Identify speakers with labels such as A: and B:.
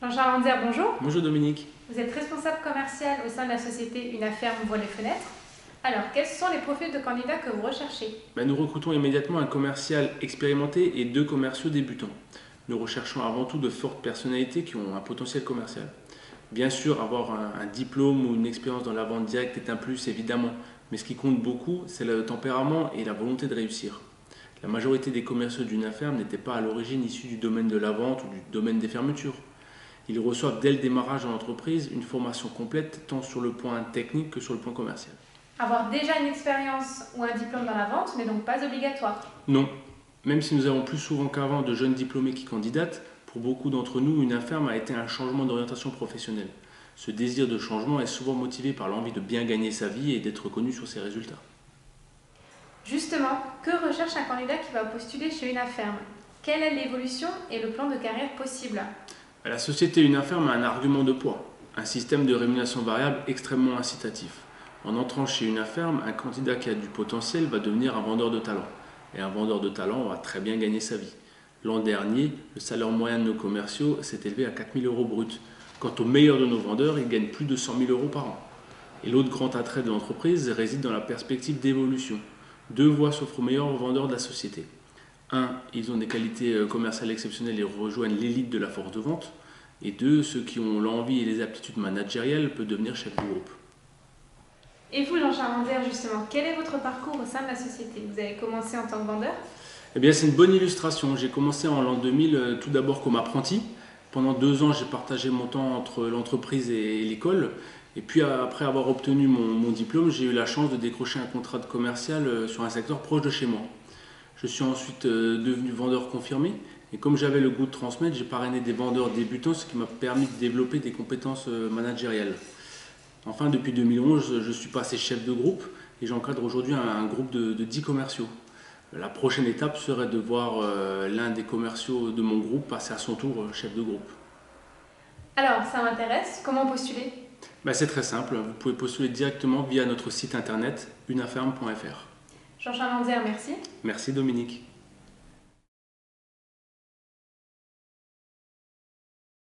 A: Jean-Charles Anzer, bonjour.
B: Bonjour Dominique.
A: Vous êtes responsable commercial au sein de la société Une Affaire Voit les Fenêtres. Alors, quels sont les profils de candidats que vous recherchez?
B: Nous recrutons immédiatement un commercial expérimenté et 2 commerciaux débutants. Nous recherchons avant tout de fortes personnalités qui ont un potentiel commercial. Bien sûr, avoir un diplôme ou une expérience dans la vente directe est un plus, évidemment, mais ce qui compte beaucoup, c'est le tempérament et la volonté de réussir. La majorité des commerciaux d'une affaire n'étaient pas à l'origine issus du domaine de la vente ou du domaine des fermetures. Ils reçoivent dès le démarrage dans l'entreprise une formation complète tant sur le point technique que sur le point commercial.
A: Avoir déjà une expérience ou un diplôme dans la vente n'est donc pas obligatoire.
B: Non, même si nous avons plus souvent qu'avant de jeunes diplômés qui candidatent, pour beaucoup d'entre nous, une affaire a été un changement d'orientation professionnelle. Ce désir de changement est souvent motivé par l'envie de bien gagner sa vie et d'être reconnu sur ses résultats.
A: Justement, que recherche un candidat qui va postuler chez Une Affaire? Quelle est l'évolution et le plan de carrière possible?
B: La société Une Affaire a un argument de poids, un système de rémunération variable extrêmement incitatif. En entrant chez Une Affaire, un candidat qui a du potentiel va devenir un vendeur de talent. Et un vendeur de talent va très bien gagner sa vie. L'an dernier, le salaire moyen de nos commerciaux s'est élevé à 4 000 € brut. Quant au meilleur de nos vendeurs, ils gagnent plus de 100 000 € par an. Et l'autre grand attrait de l'entreprise réside dans la perspective d'évolution. 2 voies s'offrent aux meilleurs vendeurs de la société. 1. Ils ont des qualités commerciales exceptionnelles et rejoignent l'élite de la force de vente. Et 2. Ceux qui ont l'envie et les aptitudes managériales peuvent devenir chef de groupe.
A: Et vous, Jean-Charles Anzer, justement, quel est votre parcours au sein de la société? Vous avez commencé en tant que vendeur?
B: Eh bien, c'est une bonne illustration. J'ai commencé en l'an 2000 tout d'abord comme apprenti. Pendant 2 ans, j'ai partagé mon temps entre l'entreprise et l'école. Et puis, après avoir obtenu mon diplôme, j'ai eu la chance de décrocher un contrat de commercial sur un secteur proche de chez moi. Je suis ensuite devenu vendeur confirmé. Et comme j'avais le goût de transmettre, j'ai parrainé des vendeurs débutants, ce qui m'a permis de développer des compétences managériales. Enfin, depuis 2011, je suis passé chef de groupe et j'encadre aujourd'hui un groupe de 10 commerciaux. La prochaine étape serait de voir l'un des commerciaux de mon groupe passer à son tour chef de groupe.
A: Alors, ça m'intéresse. Comment postuler?
B: C'est très simple, vous pouvez postuler directement via notre site internet uneafferme.fr.
A: Jean-Charles Anzer, merci.
B: Merci Dominique.